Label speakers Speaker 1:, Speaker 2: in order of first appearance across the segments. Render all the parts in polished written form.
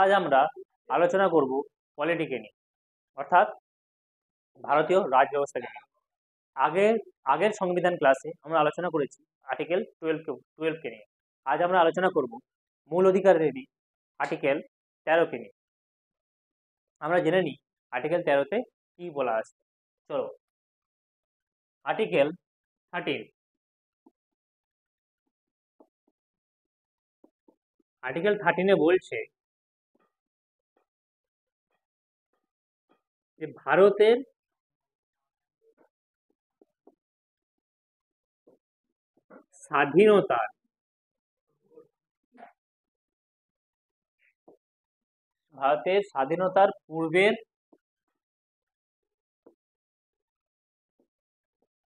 Speaker 1: আজ আমরা আলোচনা করব পলিটিকে নিয়ে, অর্থাৎ ভারতীয় রাজ ব্যবস্থাকে নিয়ে। আগের আগের সংবিধান ক্লাসে আমরা আলোচনা করেছি আর্টিকেল 12কে নিয়ে। আজ আমরা আলোচনা করব মূল অধিকারের আর্টিকেল 13কে নিয়ে। আমরা জেনে নিই আর্টিকেল 13তে কি বলা আছে। চলো, আর্টিকেল 13। আর্টিকেল 13-এ বলছে যে ভারতের স্বাধীনতার পূর্বের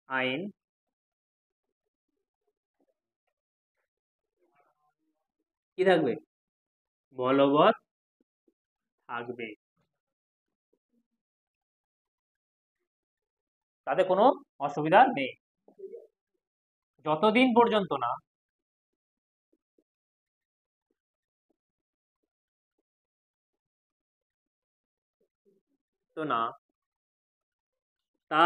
Speaker 1: আইন কি থাকবে? বলবৎ থাকবে। তাতে কোনো অসুবিধা নেই, যতদিন পর্যন্ত না তা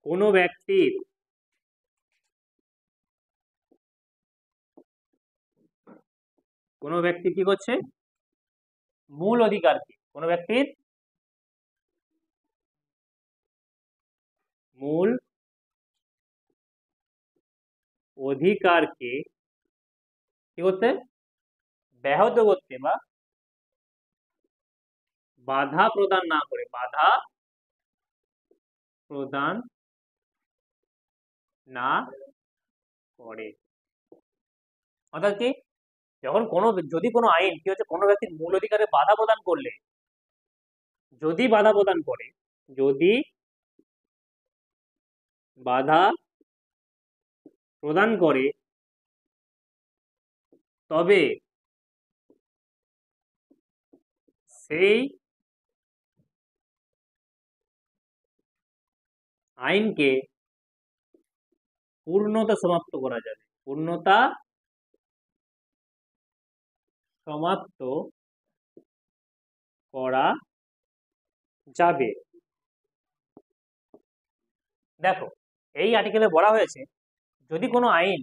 Speaker 1: কোনো ব্যক্তির কি করছে? মূল অধিকারকে, কোনো ব্যক্তির মূল অধিকারকে কি করতে? ব্যাহত করতে বা বাধা প্রদান না করে, অর্থাৎ কি, যখন যদি কোনো আইন কি হচ্ছে কোনো ব্যক্তির মূল অধিকারে বাধা প্রদান করলে, যদি বাধা প্রদান করে তবে সেই আইনকে পূর্ণতা সমাপ্ত করা যাবে। দেখো, এই আর্টিকেলে বলা হয়েছে যদি কোনো আইন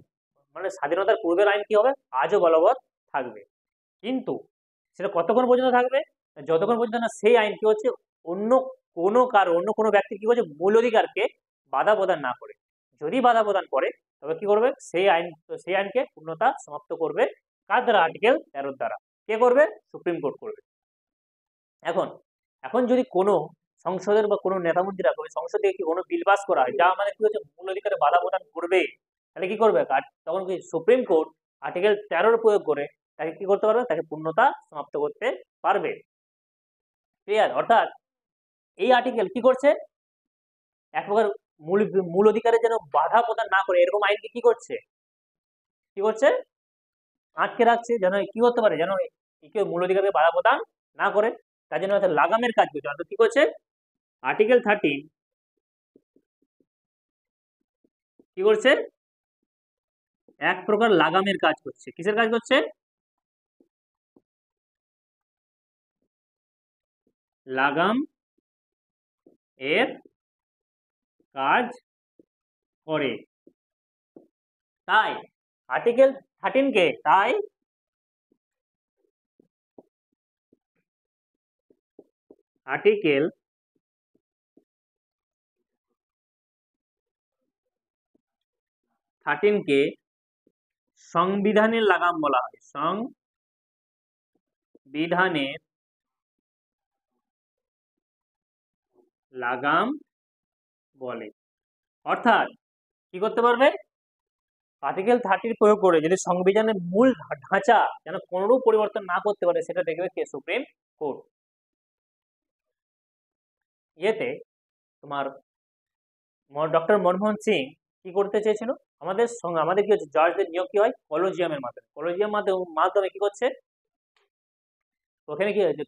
Speaker 1: মানে স্বাধীনতার পূর্বের আইন কি হবে? আজও বলবৎ থাকবে, কিন্তু সেটা কতক্ষণ পর্যন্ত থাকবে? যতক্ষণ পর্যন্ত না সেই আইন কি হচ্ছে অন্য কোনো ব্যক্তি কি করছে মূল অধিকারকে বাধা প্রদান না করে। যদি বাধা প্রদান করে তবে কি করবে? সেই আইনকে পূর্ণতা সমাপ্ত করবে। কার দ্বারা? আর্টিকেল 13 দ্বারা। কে করবে? সুপ্রিম কোর্ট করবে। এখন যদি কোনো সংসদের বা কোনো নেতামন্ত্রীরা সংসদ থেকে কি কোনো বিল পাস করা হয় যা আমাদের কি হচ্ছে মূল অধিকারে বাধা প্রদান করবে, তাহলে কি করবে? তখন কি সুপ্রিম কোর্ট আর্টিকেল 13 প্রয়োগ করে তাকে কি করতে পারবে? তাকে পূর্ণতা সমাপ্ত করতে পারবে। ক্লিয়ার? অর্থাৎ এই আর্টিকেল কি করছে? এক প্রকার মূল অধিকারে যেন বাধা প্রদান না করে এরকম আইনকে কি করছে আটকে রাখছে, যেন কি করতে পারে, যেন কেউ মূল অধিকারকে বাধা প্রদান না করে। তার জন্য লাগামের কাজ করছে। অর্থাৎ কি করছে আর্টিকেল 13 কি করছে? এক প্রকার লাগামের কাজ করছে। কিসের কাজ করছে? লাগাম এর কাজ করে। তাই আর্টিকেল 13 কে আর্টিকেল 13 কে সংবিধানের লাগাম বলা হয়। সংবিধানের লাগাম বলে। অর্থাৎ কি করতে পারবে? আর্টিকেল 30 প্রয়োগ করে যদি সংবিধানের মূল ঢাঁচা যেন কোনরূপ পরিবর্তন না করতে পারে সেটা দেখবে কে? Supreme court. ইয়েতে তোমার ডক্টর মনমোহন সিং কি করতে চেয়েছিল? আমাদের কি হচ্ছে জাজদের নিয়োগ কি হয় কলোজিয়ামের মাধ্যমে কি করছে ওখানে কি হচ্ছে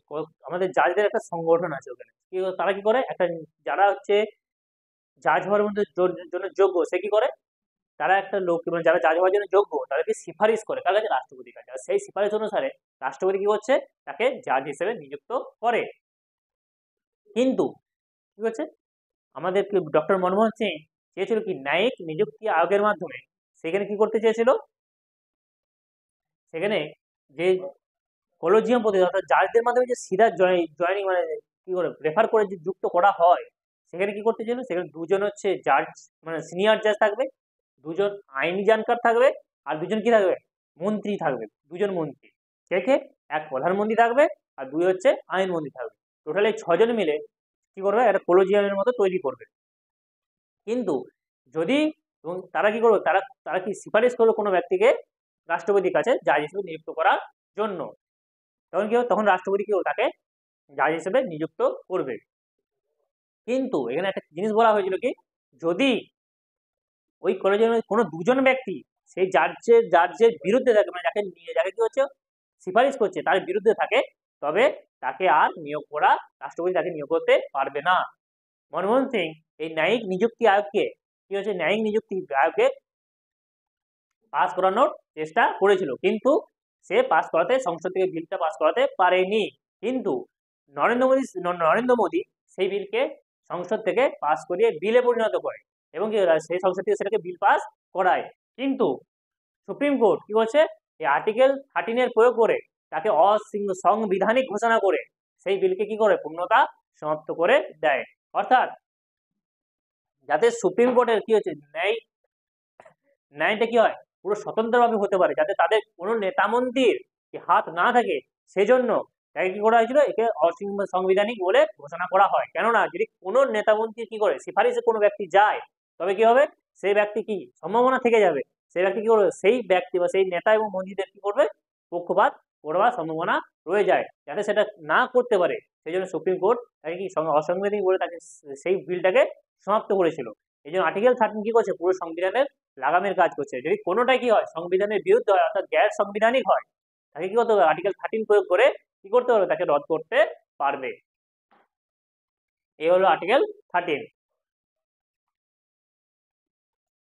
Speaker 1: আমাদের জাজদের একটা সংগঠন আছে ওখানে তারা কি করে একটা যারা হচ্ছে জাজ হওয়ার মধ্যে জন্য যোগ্য সে কি করে তারা একটা লোক মানে যারা জাজ হওয়ার জন্য যোগ্য তাদেরকে সিফারিশ করে কার কাছে? রাষ্ট্রপতির কাছে। আর সেই সিফারিশ অনুসারে রাষ্ট্রপতি কি করছে? তাকে জাজ হিসেবে নিযুক্ত করে। কিন্তু কি হচ্ছে, আমাদের ডক্টর মনমোহন সিং চেয়েছিল কি ন্যায়িক নিযুক্তি আয়োগের মাধ্যমে সেখানে কি করতে চেয়েছিল, সেখানে যে কলেজিয়াম পদ্ধতি অর্থাৎ জাজদের মাধ্যমে যে সিধা জয়নিং মানে কি করে রেফার করে যে যুক্ত করা হয়, সেখানে কি করতে চাইলো, সেখানে দুজন হচ্ছে জাজ মানে সিনিয়র জাজ থাকবে, দুজন আইনি জানকার থাকবে, আর দুজন কি থাকবে? মন্ত্রী থাকবে, দুজন মন্ত্রী। কে কে? এক প্রধানমন্ত্রী থাকবে আর দুই হচ্ছে আইনমন্ত্রী থাকবে। টোটাল এই ছজন মিলে কি করবে? একটা কলেজিয়ামের মতো তৈরি করবে। কিন্তু যদি এবং তারা কি করবে, তারা তারা কি সিফারিশ করবে কোনো ব্যক্তিকে রাষ্ট্রপতির কাছে জাজ হিসেবে নিযুক্ত করার জন্য, তখন কি হবে? তখন রাষ্ট্রপতি কি তাকে জাজ হিসেবে নিযুক্ত করবে। কিন্তু এখানে একটা জিনিস বলা হয়েছিল কি, যদি ওই কলেজের কোনো দুজন ব্যক্তি সেই জাজের বিরুদ্ধে থাকে, মানে যাকে যাকে কি হচ্ছে সিফারিশ করছে তার বিরুদ্ধে থাকে, তবে তাকে আর নিয়োগ করা, রাষ্ট্রপতি তাকে নিয়োগ করতে পারবে না। মনমোহন সিং এই ন্যায়িক নিযুক্তি আয়োগকে কি হচ্ছে, ন্যায়িক নিযুক্তি আয়োগকে পাস করানোর চেষ্টা করেছিল, কিন্তু সে পাস করাতে, সংসদ থেকে বিলটা পাস করাতে পারেনি। কিন্তু নরেন্দ্র মোদী সেই বিলকে সংসদ থেকে পাস করিয়ে বিলে পরিণত করে এবং সেই সংসদ থেকে সেটাকে বিল পাস করায়। কিন্তু সুপ্রিম কোর্ট কি করছে, এই আর্টিকেল 13 প্রয়োগ করে তাকে অসাংবিধানিক ঘোষণা করে সেই বিলকে কি করে পূর্ণতা সমাপ্ত করে দেয়। অর্থাৎ যাতে সুপ্রিম কোর্টের কি হচ্ছে ন্যায়টা কি হয় পুরো স্বতন্ত্রভাবে হতে পারে, যাতে তাদের কোনো নেতা মন্ত্রীর হাত না থাকে, সেজন্য তাকে কি করা হয়েছিল, একে অসাংবিধানিক বলে ঘোষণা করা হয়। কেননা যদি কোনো নেতা মন্ত্রী কি করে সিফারিশে কোনো ব্যক্তি যায়, তবে কি হবে, সেই ব্যক্তি কি সম্ভাবনা থেকে যাবে, সেই ব্যক্তি কি করবে, সেই ব্যক্তি বা সেই নেতা এবং মন্ত্রীদের কি করবে পক্ষপাত করবার সম্ভাবনা রয়ে যায়। যাতে সেটা না করতে পারে সেই জন্য সুপ্রিম কোর্ট তাকে কি অসাংবিধানিক বলে তাকে সেই বিলটাকে সমাপ্ত করেছিল। এই জন্য আর্টিকেল 13 কি করছে, পুরো সংবিধানের লাগামের কাজ করছে। যদি কোনোটাই কি হয় সংবিধানের বিরুদ্ধে হয় অর্থাৎ গ্যার সাংবিধানিক হয়, তাকে কি করতে হবে, আর্টিকেল 13 প্রয়োগ করে কি করতে পারবে, তাকে রদ করতে পারবে। এই হলো আর্টিকেল 13।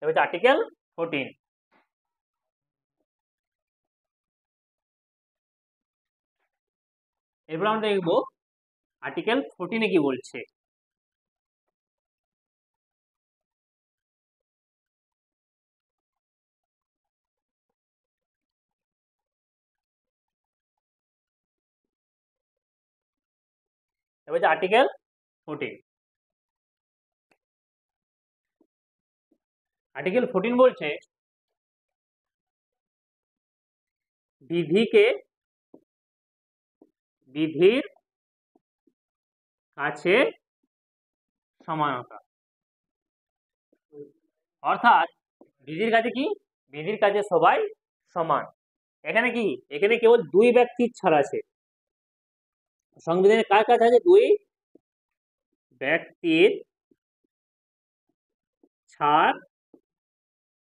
Speaker 1: এবার হচ্ছে আর্টিকেল 14। এরপর আমরা দেখবো আর্টিকেল 14 কি বলছে। এবার হচ্ছে আর্টিকেল 14। আর্টিকেল 14 বলছে বিধির কাছে সমানতা। অর্থাৎ বিধির কাছে কি, বিধির কাছে সবাই সমান। এখানে কি, এখানে কেবল দুই ব্যক্তির ছাড় আছে সংবিধানে, কার কাছে আছে, দুই ব্যক্তির ছাড়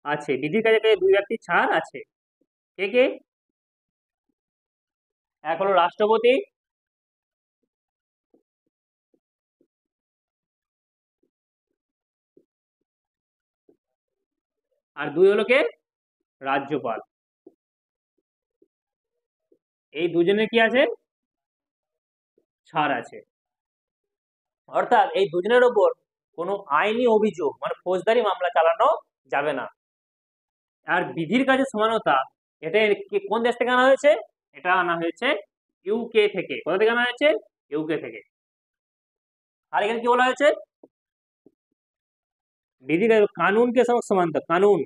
Speaker 1: আছে, বিধির কাছে দুই ব্যক্তির ছাড় আছে। কে কে? এক হলো রাষ্ট্রপতি, আর দুই হলো কে, রাজ্যপাল। এই দুজনের কি আছে, ছাড় আছে। অর্থাৎ এই দুজনের ওপর কোনো আইনি অভিযোগ মানে ফৌজদারি মামলা চালানো যাবে না। আর বিধির কাছে সমানতা, এটা কোন দেশ থেকে আনা হয়েছে, এটা আনা হয়েছে ইউকে থেকে। কোথা থেকে আনা হয়েছে, ইউকে থেকে। আর এখানে কি বলা হয়েছে, विधि का कानून के समक्ष समानता, कानून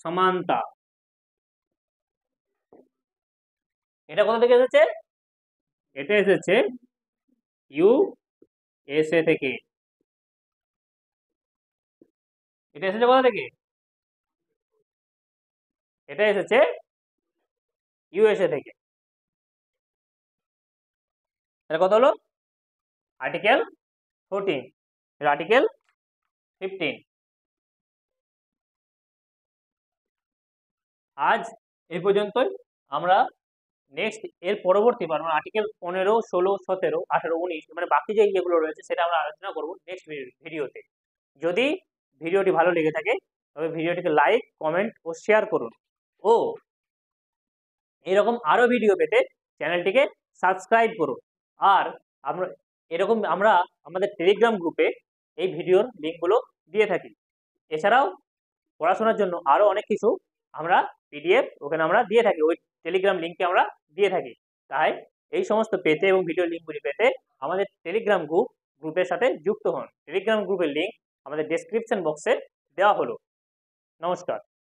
Speaker 1: समानता, এটা কোথা থেকে এসেছে, এটা এসেছে ইউএসএ থেকে। এটা এসেছে কোথা থেকে, এটা এসেছে ইউএসএ থেকে। তাহলে কত হলো, আর্টিকেল 14, আর্টিকেল 15। আজ এই পর্যন্তই। আমরা নেক্সট এর পরবর্তী পার্ট মানে আর্টিকেল 15, 16, 17, 18, 19 মানে বাকি যে ইয়েগুলো রয়েছে সেটা আমরা আলোচনা করব নেক্সট ভিডিওতে। যদি ভিডিওটি ভালো লেগে থাকে তবে ভিডিওটিকে লাইক, কমেন্ট ও শেয়ার করুন ও এরকম আরো ভিডিও পেতে চ্যানেলটিকে সাবস্ক্রাইব করুন। আর আমরা আমাদের টেলিগ্রাম গ্রুপে এই ভিডিওর লিঙ্কগুলো দিয়ে থাকি। এছাড়াও পড়াশোনার জন্য আরো অনেক কিছু আমরা পিডিএফ ওখানে আমরা দিয়ে থাকি, ওই টেলিগ্রাম লিঙ্কে আমরা দিয়ে থাকি। তাই এই সমস্ত পেতে এবং ভিডিও লিঙ্কগুলি পেতে আমাদের টেলিগ্রাম গ্রুপের সাথে যুক্ত হন। টেলিগ্রাম গ্রুপের লিঙ্ক আমাদের ডেসক্রিপশন বক্সে দেওয়া হলো। নমস্কার।